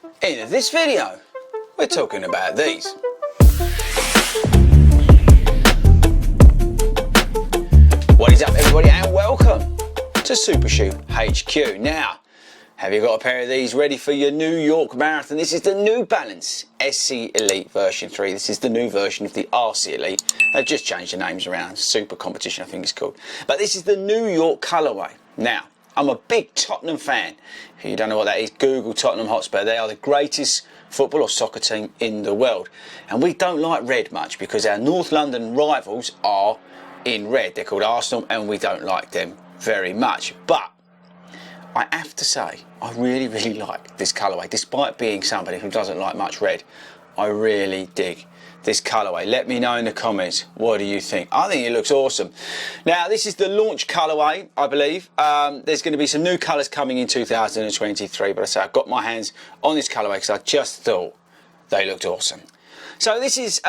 In this video, we're talking about these. What is up, everybody, and welcome to Super Shoe HQ. Now, have you got a pair of these ready for your New York Marathon? This is the New Balance SC Elite version 3. This is the new version of the RC Elite. They've just changed the names around. Super Competition, I think it's called. But this is the New York colourway. Now, I'm a big Tottenham fan. If you don't know what that is, Google Tottenham Hotspur. They are the greatest football or soccer team in the world. And we don't like red much because our North London rivals are in red. They're called Arsenal and we don't like them very much. But I have to say, I really like this colourway. Despite being somebody who doesn't like much red, I really dig this colourway. Let me know in the comments, what do you think? I think it looks awesome. Now, this is the launch colourway, I believe. There's going to be some new colours coming in 2023, but I say I've got my hands on this colourway because I just thought they looked awesome. So this is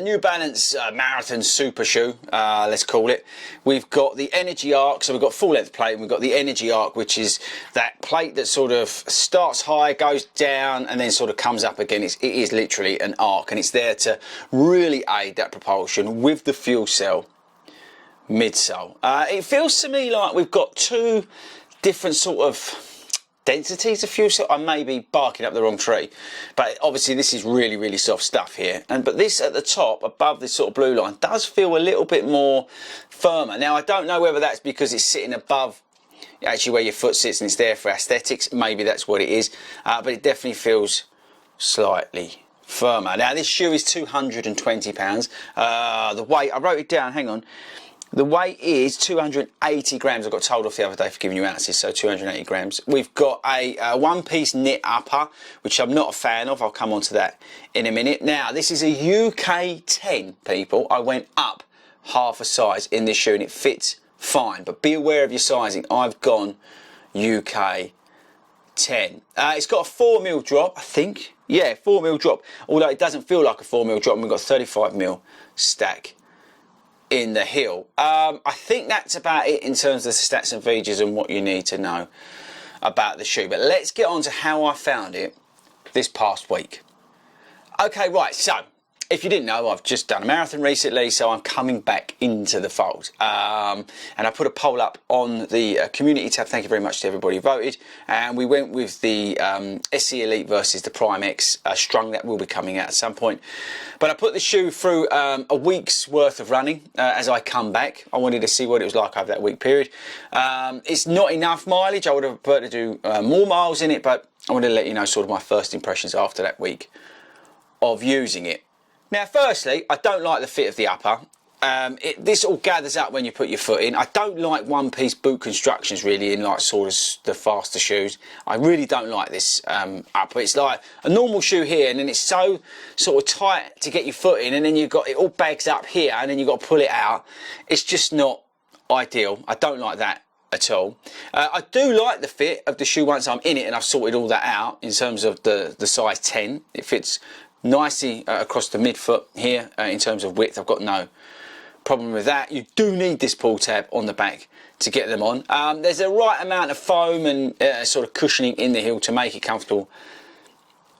New Balance Marathon Super Shoe, let's call it. We've got the Energy Arc, so we've got full length plate, and we've got the Energy Arc, which is that plate that sort of starts high, goes down, and then sort of comes up again. It is literally an arc, and it's there to really aid that propulsion with the Fuelcell midsole. It feels to me like we've got two different sort of densities of Fuelcell. I may be barking up the wrong tree, but obviously this is really soft stuff here. But this at the top, above this sort of blue line, does feel a little bit more firmer. Now I don't know whether that's because it's sitting above actually where your foot sits and it's there for aesthetics. Maybe that's what it is, but it definitely feels slightly firmer. Now this shoe is £220. The weight, I wrote it down, hang on. The weight is 280 grams. I got told off the other day for giving you ounces, so 280 grams. We've got a one-piece knit upper, which I'm not a fan of. I'll come on to that in a minute. Now, this is a UK 10, people. I went up half a size in this shoe, and it fits fine. But be aware of your sizing. I've gone UK 10. It's got a 4mm drop, I think. Yeah, 4mm drop. Although it doesn't feel like a 4mm drop, and we've got 35mm stack in the heel. I think that's about it in terms of the stats and features and what you need to know about the shoe. But let's get on to how I found it this past week. Okay, right, so if you didn't know, I've just done a marathon recently, so I'm coming back into the fold. And I put a poll up on the community tab. Thank you very much to everybody who voted. And we went with the SC Elite versus the Prime X Strung. That will be coming out at some point. But I put the shoe through a week's worth of running as I come back. I wanted to see what it was like over that week period. It's not enough mileage. I would have preferred to do more miles in it, but I wanted to let you know sort of my first impressions after that week of using it. Now, firstly, I don't like the fit of the upper. This all gathers up when you put your foot in. I don't like one-piece boot constructions really in like sort of the faster shoes. I really don't like this upper. It's like a normal shoe here, and then it's so sort of tight to get your foot in, and then you've got it all bags up here, and then you've got to pull it out. It's just not ideal. I don't like that at all. I do like the fit of the shoe once I'm in it and I've sorted all that out in terms of the size 10. It fits nicely across the midfoot here in terms of width. I've got no problem with that. You do need this pull tab on the back to get them on. There's a right amount of foam and sort of cushioning in the heel to make it comfortable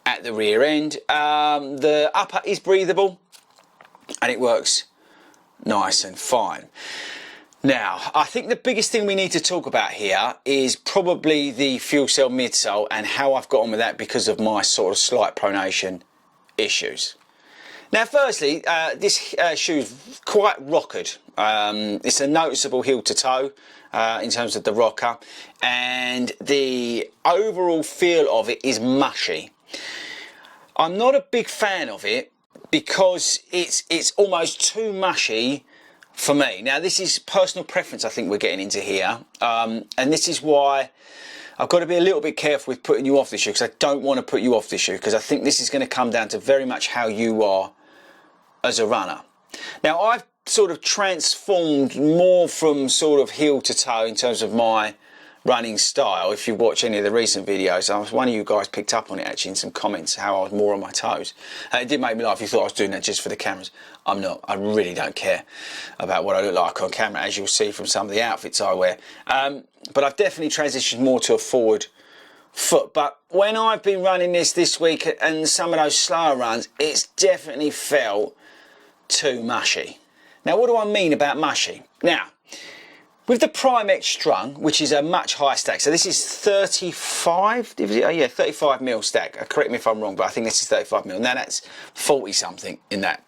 at the rear end. The upper is breathable and it works nice and fine. Now, I think the biggest thing we need to talk about here is probably the Fuelcell midsole and how I've got on with that because of my sort of slight pronation issues. Now, firstly, this shoe is quite rockered. It's a noticeable heel to toe in terms of the rocker, and the overall feel of it is mushy. I'm not a big fan of it because it's almost too mushy for me. Now, this is personal preference I think we're getting into here, and this is why I've got to be a little bit careful with putting you off this shoe, because I don't want to put you off this shoe, because I think this is going to come down to very much how you are as a runner. Now, I've sort of transformed more from sort of heel to toe in terms of my running style. If you watch any of the recent videos, one of you guys picked up on it actually in some comments, how I was more on my toes. And it did make me laugh. You thought I was doing that just for the cameras. I'm not. I really don't care about what I look like on camera, as you'll see from some of the outfits I wear. But I've definitely transitioned more to a forward foot, but when I've been running this week and some of those slower runs, it's definitely felt too mushy. Now, what do I mean about mushy? Now, with the Primex strung, which is a much higher stack, so this is 35, yeah, 35 mil stack. Correct me if I'm wrong, but I think this is 35 mil. Now that's 40 something in that.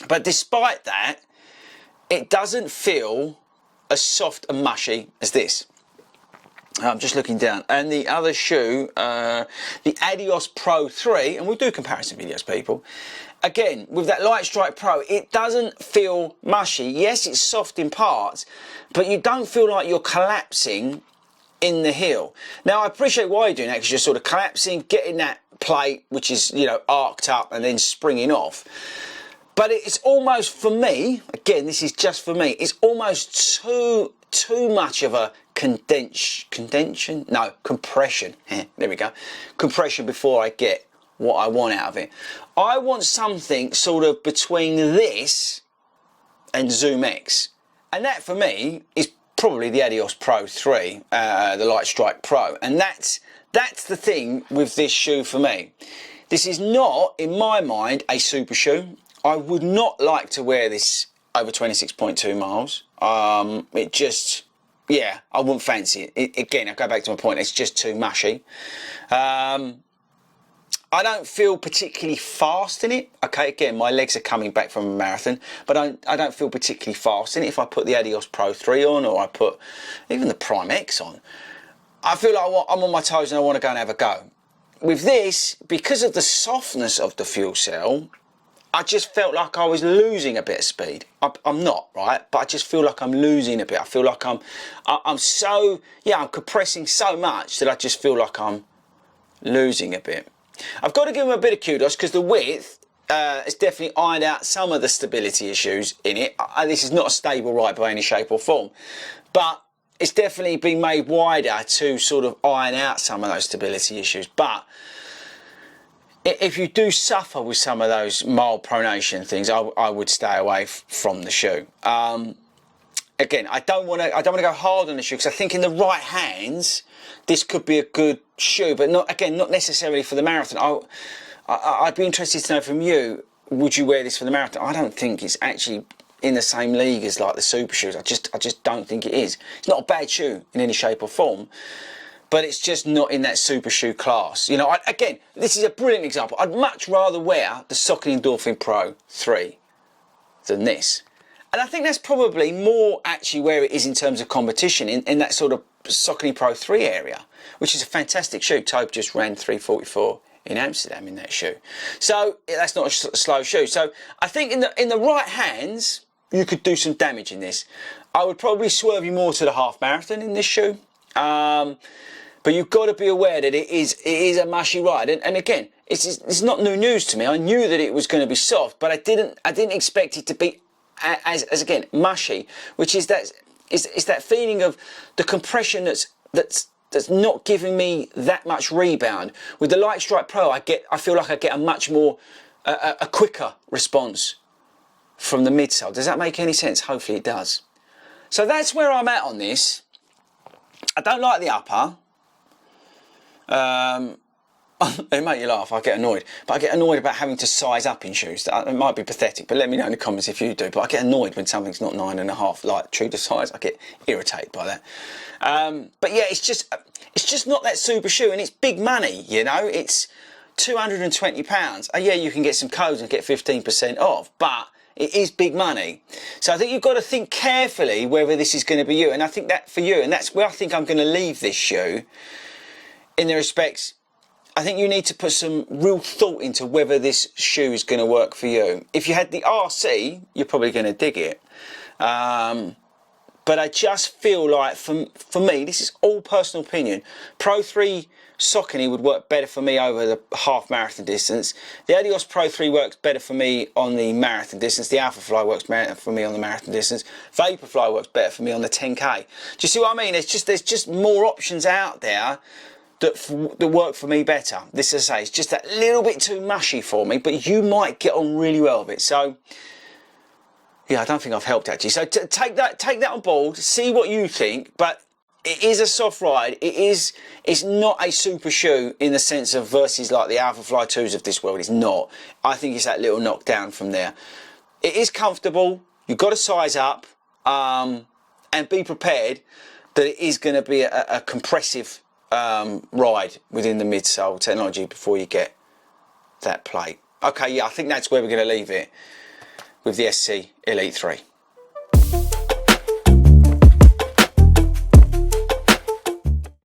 But despite that, it doesn't feel as soft and mushy as this. I'm just looking down. And the other shoe, the Adios Pro 3, and we'll do comparison videos, people. Again, with that Light Strike Pro, it doesn't feel mushy. Yes, it's soft in parts, but you don't feel like you're collapsing in the heel. Now, I appreciate why you're doing that, because you're sort of collapsing, getting that plate, which is, you know, arced up and then springing off. But it's almost, for me, again, this is just for me, it's almost too much of a compression. There we go. Compression before I get what I want out of it. I want something sort of between this and Zoom X, and that for me is probably the Adios Pro 3, the Light Strike Pro, and that's the thing with this shoe for me. This is not, in my mind, a super shoe. I would not like to wear this over 26.2 miles. It just, yeah, I wouldn't fancy it. Again, I go back to my point, it's just too mushy. I don't feel particularly fast in it. Okay, again, my legs are coming back from a marathon, but I don't feel particularly fast in it. If I put the Adios Pro 3 on, or I put even the Prime X on, I feel like I'm on my toes and I want to go and have a go. With this, because of the softness of the Fuelcell, I just felt like I was losing a bit of speed. I'm not, right? But I just feel like I'm losing a bit. I feel like I'm compressing so much that I just feel like I'm losing a bit. I've got to give them a bit of kudos, because the width has definitely ironed out some of the stability issues in it. This is not a stable ride by any shape or form, but it's definitely been made wider to sort of iron out some of those stability issues. But if you do suffer with some of those mild pronation things, I would stay away from the shoe. Again, I don't want to go hard on the shoe, because I think in the right hands this could be a good shoe, but not necessarily for the marathon. I'd be interested to know from you, would you wear this for the marathon? I don't think it's actually in the same league as like the super shoes. I just don't think it is. It's not a bad shoe in any shape or form, but it's just not in that super shoe class. You know, again, this is a brilliant example. I'd much rather wear the Saucony Endorphin Pro 3 than this. And I think that's probably more actually where it is in terms of competition, in that sort of Saucony Pro 3 area, which is a fantastic shoe. Tobe just ran 3:44 in Amsterdam in that shoe. So that's not a slow shoe. So I think in the right hands, you could do some damage in this. I would probably swerve you more to the half marathon in this shoe. But you've got to be aware that it is a mushy ride. And again, it's not new news to me. I knew that it was going to be soft, but I didn't expect it to be as again mushy, which is that feeling of the compression that's not giving me that much rebound. With the Light Strike Pro, I feel like I get a much more a quicker response from the midsole. Does that make any sense? Hopefully it does. So that's where I'm at on this. I don't like the upper. It make you laugh, I get annoyed. But I get annoyed about having to size up in shoes. It might be pathetic, but let me know in the comments if you do. But I get annoyed when something's not 9.5, like true to size. I get irritated by that. But yeah, it's just not that super shoe, and it's big money, you know. It's £220. Yeah, you can get some codes and get 15% off, but it is big money. So I think you've got to think carefully whether this is going to be you. And I think that for you, and that's where I think I'm going to leave this shoe, in the respects, I think you need to put some real thought into whether this shoe is going to work for you. If you had the RC, you're probably going to dig it. But I just feel like, for me, this is all personal opinion, Pro 3 Saucony would work better for me over the half marathon distance. The Adios Pro 3 works better for me on the marathon distance. The Alphafly works better for me on the marathon distance. Vaporfly works better for me on the 10K. Do you see what I mean? There's just more options out there that work for me better. This, as I say, is just that little bit too mushy for me, but you might get on really well with it. So yeah, I don't think I've helped actually. So take that on board, see what you think. But it is a soft ride. It's not a super shoe in the sense of versus like the Alphafly 2s of this world. It's not. I think it's that little knockdown from there. It is comfortable. You've got to size up and be prepared that it is going to be a compressive ride within the midsole technology before you get that plate. Okay, yeah, I think that's where we're going to leave it with the SC Elite 3.